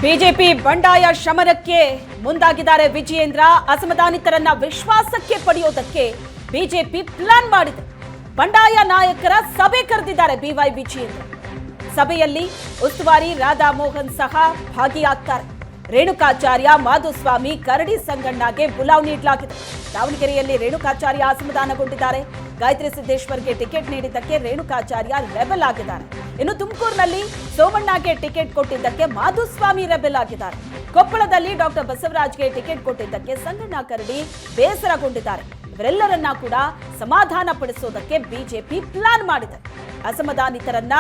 BJP ಬಂಡಾಯ ಶಮನಕ್ಕೆ ಮುಂದಾಗಿದ್ದಾರೆ ವಿಜಯೇಂದ್ರ. ಅಸಮಾಧಾನಿತರನ್ನ ವಿಶ್ವಾಸಕ್ಕೆ ಪಡೆಯೋದಕ್ಕೆ ಬಿಜೆಪಿ ಪ್ಲಾನ್ ಮಾಡಿದೆ. ಬಂಡಾಯ ನಾಯಕರ ಸಭೆ ಕರೆದಿದ್ದಾರೆ ಬಿವೈ ವಿಜಯೇಂದ್ರ. ಸಭೆಯಲ್ಲಿ ಉಸ್ತುವಾರಿ ರಾಧಾ ಮೋಹನ್ ಸಹ ಭಾಗಿಯಾಗ್ತಾರೆ. ರೇಣುಕಾಚಾರ್ಯ, ಮಾಧುಸ್ವಾಮಿ, ಕರಡಿ ಸಂಗಣ್ಣಗೆ ಬುಲಾವ್ ನೀಡಲಾಗಿದೆ. ದಾವಣಗೆರೆಯಲ್ಲಿ ರೇಣುಕಾಚಾರ್ಯ ಅಸಮಾಧಾನಗೊಂಡಿದ್ದಾರೆ. ಗಾಯತ್ರಿ ಸಿದ್ದೇಶ್ವರ್ಗೆ ಟಿಕೆಟ್ ನೀಡಿದ್ದಕ್ಕೆ ರೇಣುಕಾಚಾರ್ಯ ರೆಬೆಲ್ ಆಗಿದ್ದಾರೆ. ಇನ್ನು ತುಮಕೂರಿನಲ್ಲಿ ಸೋಮಣ್ಣಗೆ ಟಿಕೆಟ್ ಕೊಟ್ಟಿದ್ದಕ್ಕೆ ಮಾಧುಸ್ವಾಮಿ ರೆಬೆಲ್ ಆಗಿದ್ದಾರೆ. ಕೊಪ್ಪಳದಲ್ಲಿ ಡಾಕ್ಟರ್ ಬಸವರಾಜ್ಗೆ ಟಿಕೆಟ್ ಕೊಟ್ಟಿದ್ದಕ್ಕೆ ಸಂಗಣ್ಣ, ಕರಡಿ ಬೇಸರಗೊಂಡಿದ್ದಾರೆ. ಇವರೆಲ್ಲರನ್ನ ಕೂಡ ಸಮಾಧಾನ ಪಡಿಸೋದಕ್ಕೆ ಬಿಜೆಪಿ ಪ್ಲಾನ್ ಮಾಡಿದೆ. ಅಸಮಾಧಾನಿತರನ್ನ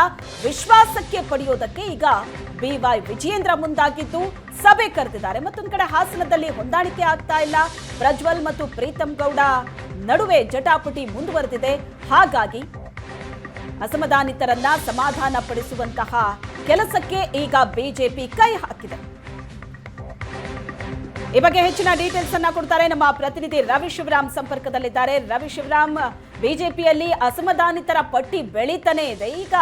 ವಿಶ್ವಾಸಕ್ಕೆ ಪಡೆಯೋದಕ್ಕೆ ಈಗ ಬಿವೈ ವಿಜಯೇಂದ್ರ ಮುಂದಾಗಿದ್ದು ಸಭೆ ಕರೆದಿದ್ದಾರೆ. ಮತ್ತೊಂದು ಕಡೆ ಹಾಸನದಲ್ಲಿ ಹೊಂದಾಣಿಕೆ ಆಗ್ತಾ ಇಲ್ಲ. ಪ್ರಜ್ವಲ್ ಮತ್ತು ಪ್ರೀತಂ ಗೌಡ ನಡುವೆ ಜಟಾಪಟಿ ಮುಂದುವರೆದಿದೆ. ಹಾಗಾಗಿ ಅಸಮಾಧಾನಿತರನ್ನ ಸಮಾಧಾನ ಪಡಿಸುವಂತಹ ಕೆಲಸಕ್ಕೆ ಈಗ ಬಿಜೆಪಿ ಕೈ ಹಾಕಿದೆ. ಈ ಬಗ್ಗೆ ಹೆಚ್ಚಿನ ಡೀಟೇಲ್ಸ್ ಅನ್ನ ಕೊಡ್ತಾರೆ ನಮ್ಮ ಪ್ರತಿನಿಧಿ ರವಿ ಶಿವರಾಮ್ ಸಂಪರ್ಕದಲ್ಲಿದ್ದಾರೆ. ರವಿ ಶಿವರಾಮ್, ಬಿಜೆಪಿಯಲ್ಲಿ ಅಸಮಾಧಾನಿತರ ಪಟ್ಟಿ ಬೆಳೀತಾನೆ ಇದೆ. ಈಗ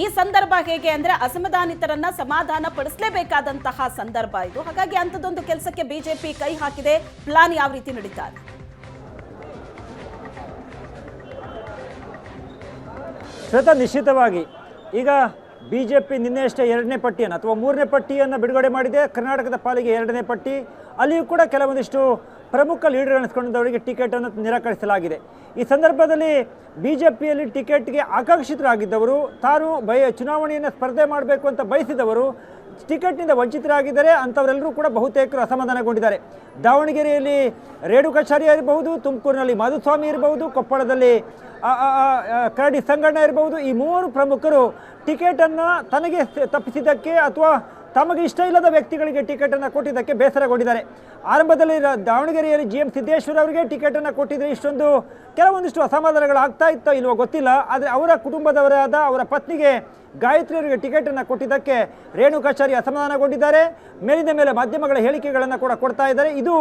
ಈ ಸಂದರ್ಭ ಹೇಗೆ ಅಂದ್ರೆ ಅಸಮಾಧಾನಿತರನ್ನ ಸಮಾಧಾನ ಪಡಿಸಲೇಬೇಕಾದಂತಹ ಸಂದರ್ಭ ಇದು. ಹಾಗಾಗಿ ಅಂಥದ್ದೊಂದು ಕೆಲಸಕ್ಕೆ ಬಿಜೆಪಿ ಕೈ ಹಾಕಿದೆ. ಪ್ಲಾನ್ ಯಾವ ರೀತಿ ನಡೀತಾ ಇದೆ? ಶ್ವೇತಾ, ನಿಶ್ಚಿತವಾಗಿ ಈಗ ಬಿಜೆಪಿ ನಿನ್ನೆಯಷ್ಟೇ ಎರಡನೇ ಪಟ್ಟಿಯನ್ನು ಅಥವಾ ಮೂರನೇ ಪಟ್ಟಿಯನ್ನು ಬಿಡುಗಡೆ ಮಾಡಿದೆ. ಕರ್ನಾಟಕದ ಪಾಲಿಗೆ ಎರಡನೇ ಪಟ್ಟಿ. ಅಲ್ಲಿಯೂ ಕೂಡ ಕೆಲವೊಂದಿಷ್ಟು ಪ್ರಮುಖ ಲೀಡರ್ ಅನಿಸ್ಕೊಂಡಿದ್ದವರಿಗೆ ಟಿಕೆಟನ್ನು ನಿರಾಕರಿಸಲಾಗಿದೆ. ಈ ಸಂದರ್ಭದಲ್ಲಿ ಬಿಜೆಪಿಯಲ್ಲಿ ಟಿಕೆಟ್ಗೆ ಆಕಾಂಕ್ಷಿತರಾಗಿದ್ದವರು, ತಾನು ಚುನಾವಣೆಯನ್ನು ಸ್ಪರ್ಧೆ ಮಾಡಬೇಕು ಅಂತ ಬಯಸಿದವರು ಟಿಕೆಟ್ನಿಂದ ವಂಚಿತರಾಗಿದ್ದಾರೆ. ಅಂಥವರೆಲ್ಲರೂ ಕೂಡ ಬಹುತೇಕರು ಅಸಮಾಧಾನಗೊಂಡಿದ್ದಾರೆ. ದಾವಣಗೆರೆಯಲ್ಲಿ ರೇಣುಕಾಚಾರ್ಯ ಇರಬಹುದು, ತುಮಕೂರಿನಲ್ಲಿ ಮಾಧುಸ್ವಾಮಿ ಇರಬಹುದು, ಕೊಪ್ಪಳದಲ್ಲಿ ಕರಡಿ ಸಂಗಣ್ಣ ಇರಬಹುದು. ಈ ಮೂವರು ಪ್ರಮುಖರು ಟಿಕೆಟನ್ನು ತನಗೆ ತಪ್ಪಿಸಿದ್ದಕ್ಕೆ ಅಥವಾ ತಮಗೆ ಇಷ್ಟ ಇಲ್ಲದ ವ್ಯಕ್ತಿಗಳಿಗೆ ಟಿಕೆಟನ್ನು ಕೊಟ್ಟಿದ್ದಕ್ಕೆ ಬೇಸರಗೊಂಡಿದ್ದಾರೆ. ಆರಂಭದಲ್ಲಿ ದಾವಣಗೆರೆಯಲ್ಲಿ GM ಸಿದ್ದೇಶ್ವರ ಅವರಿಗೆ ಟಿಕೆಟನ್ನು ಕೊಟ್ಟಿದ್ದರೆ ಇಷ್ಟೊಂದು ಕೆಲವೊಂದಿಷ್ಟು ಅಸಮಾಧಾನಗಳಾಗ್ತಾ ಇತ್ತೋ ಇಲ್ವೋ ಗೊತ್ತಿಲ್ಲ. ಆದರೆ ಅವರ ಕುಟುಂಬದವರಾದ ಅವರ ಪತ್ನಿಗೆ ಗಾಯತ್ರಿ ಅವರಿಗೆ ಟಿಕೆಟನ್ನು ಕೊಟ್ಟಿದ್ದಕ್ಕೆ ರೇಣುಕಾಚಾರ್ಯ ಅಸಮಾಧಾನಗೊಂಡಿದ್ದಾರೆ. ಮೇಲಿಂದ ಮೇಲೆ ಮಾಧ್ಯಮಗಳ ಹೇಳಿಕೆಗಳನ್ನು ಕೂಡ ಕೊಡ್ತಾ ಇದ್ದಾರೆ. ಇದು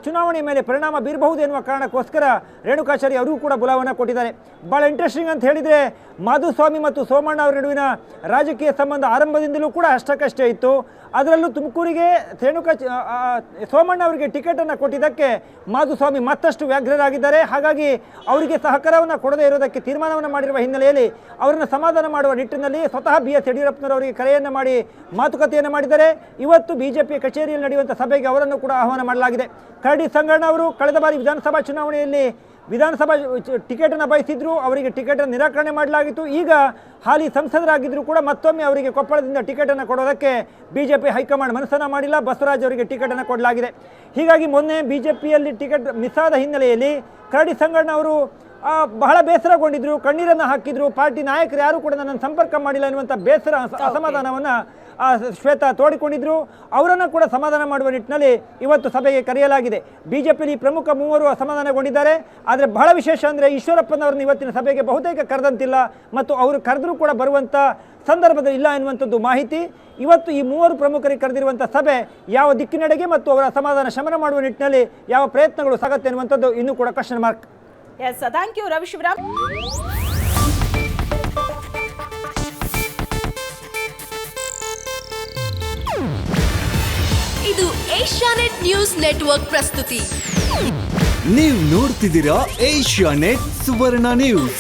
ಚುನಾವಣೆ ಮೇಲೆ ಪರಿಣಾಮ ಬೀರಬಹುದು ಎನ್ನುವ ಕಾರಣಕ್ಕೋಸ್ಕರ ರೇಣುಕಾಚಾರ್ಯ ಅವರಿಗೂ ಕೂಡ ಬುಲಾವನ್ನು ಕೊಟ್ಟಿದ್ದಾರೆ. ಭಾಳ ಇಂಟ್ರೆಸ್ಟಿಂಗ್ ಅಂತ ಹೇಳಿದರೆ, ಮಾಧುಸ್ವಾಮಿ ಮತ್ತು ಸೋಮಣ್ಣ ಅವರ ನಡುವಿನ ರಾಜಕೀಯ ಸಂಬಂಧ ಆರಂಭದಿಂದಲೂ ಕೂಡ ಅಷ್ಟಕ್ಕಷ್ಟೇ ಇತ್ತು. ಅದರಲ್ಲೂ ತುಮಕೂರಿಗೆ ಸೋಮಣ್ಣ ಅವರಿಗೆ ಟಿಕೆಟನ್ನು ಕೊಟ್ಟಿದ್ದಕ್ಕೆ ಮಾಧುಸ್ವಾಮಿ ಮತ್ತಷ್ಟು ವ್ಯಗ್ರರಾಗಿದ್ದಾರೆ. ಹಾಗಾಗಿ ಅವರಿಗೆ ಸಹಕಾರವನ್ನು ಕೊಡದೇ ಇರೋದಕ್ಕೆ ತೀರ್ಮಾನವನ್ನು ಮಾಡಿರುವ ಹಿನ್ನೆಲೆಯಲ್ಲಿ ಅವರನ್ನು ಸಮಾಧಾನ ಮಾಡುವ ನಿಟ್ಟಿನಲ್ಲಿ ಸ್ವತಃ BS ಯಡಿಯೂರಪ್ಪನವರಿಗೆ ಕರೆಯನ್ನು ಮಾಡಿ ಮಾತುಕತೆಯನ್ನು ಮಾಡಿದ್ದಾರೆ. ಇವತ್ತು ಬಿಜೆಪಿ ಕಚೇರಿಯಲ್ಲಿ ನಡೆಯುವಂಥ ಸಭೆಗೆ ಅವರನ್ನು ಕೂಡ ಆಹ್ವಾನ ಮಾಡಲಾಗಿದೆ. ಕರಡಿ ಸಂಗಣ್ಣ ಅವರು ಕಳೆದ ಬಾರಿ ವಿಧಾನಸಭಾ ಚುನಾವಣೆಯಲ್ಲಿ ವಿಧಾನಸಭಾ ಟಿಕೆಟನ್ನು ಬಯಸಿದ್ರು, ಅವರಿಗೆ ಟಿಕೆಟನ್ನು ನಿರಾಕರಣೆ ಮಾಡಲಾಗಿತ್ತು. ಈಗ ಹಾಲಿ ಸಂಸದರಾಗಿದ್ದರೂ ಕೂಡ ಮತ್ತೊಮ್ಮೆ ಅವರಿಗೆ ಕೊಪ್ಪಳದಿಂದ ಟಿಕೆಟನ್ನು ಕೊಡೋದಕ್ಕೆ ಬಿಜೆಪಿ ಹೈಕಮಾಂಡ್ ಮನಸ್ಸನ್ನು ಮಾಡಿಲ್ಲ. ಬಸವರಾಜ್ ಅವರಿಗೆ ಟಿಕೆಟನ್ನು ಕೊಡಲಾಗಿದೆ. ಹೀಗಾಗಿ ಮೊನ್ನೆ ಬಿಜೆಪಿಯಲ್ಲಿ ಟಿಕೆಟ್ ಮಿಸ್ ಆದ ಹಿನ್ನೆಲೆಯಲ್ಲಿ ಕರಡಿ ಸಂಗಣ್ಣ ಅವರು ಬಹಳ ಬೇಸರಗೊಂಡಿದ್ರು, ಕಣ್ಣೀರನ್ನು ಹಾಕಿದ್ರು. ಪಾರ್ಟಿ ನಾಯಕರು ಯಾರು ಕೂಡ ನನ್ನನ್ನು ಸಂಪರ್ಕ ಮಾಡಿಲ್ಲ ಎನ್ನುವಂಥ ಬೇಸರ, ಅಸಮಾಧಾನವನ್ನು ಶ್ವೇತಾ ತೋಡಿಕೊಂಡಿದ್ರು. ಅವರನ್ನು ಕೂಡ ಸಮಾಧಾನ ಮಾಡುವ ನಿಟ್ಟಿನಲ್ಲಿ ಇವತ್ತು ಸಭೆಗೆ ಕರೆಯಲಾಗಿದೆ. ಬಿಜೆಪಿಯಲ್ಲಿ ಪ್ರಮುಖ ಮೂವರು ಅಸಮಾಧಾನಗೊಂಡಿದ್ದಾರೆ. ಆದರೆ ಬಹಳ ವಿಶೇಷ ಅಂದರೆ ಈಶ್ವರಪ್ಪನವರನ್ನು ಇವತ್ತಿನ ಸಭೆಗೆ ಬಹುತೇಕ ಕರೆದಂತಿಲ್ಲ ಮತ್ತು ಅವರು ಕರೆದರೂ ಕೂಡ ಬರುವಂಥ ಸಂದರ್ಭದಲ್ಲಿ ಇಲ್ಲ ಎನ್ನುವಂಥದ್ದು ಮಾಹಿತಿ. ಇವತ್ತು ಈ ಮೂವರು ಪ್ರಮುಖರಿಗೆ ಕರೆದಿರುವಂಥ ಸಭೆ ಯಾವ ದಿಕ್ಕಿನೆಡೆಗೆ ಮತ್ತು ಅವರ ಅಸಮಾಧಾನ ಶಮನ ಮಾಡುವ ನಿಟ್ಟಿನಲ್ಲಿ ಯಾವ ಪ್ರಯತ್ನಗಳು ಸಾಗುತ್ತೆ ಎನ್ನುವಂಥದ್ದು ಇನ್ನೂ ಕೂಡ question mark. Yes, thank you Ravi Shivaram. ಇದು ಏಷ್ಯಾನೆಟ್ ನ್ಯೂಸ್ ನೆಟ್ವರ್ಕ್ ಪ್ರಸ್ತುತಿ. ನೀವು ನೋಡ್ತಿದ್ದೀರಾ ಏಷ್ಯಾನೆಟ್ ಸುವರ್ಣ ನ್ಯೂಸ್.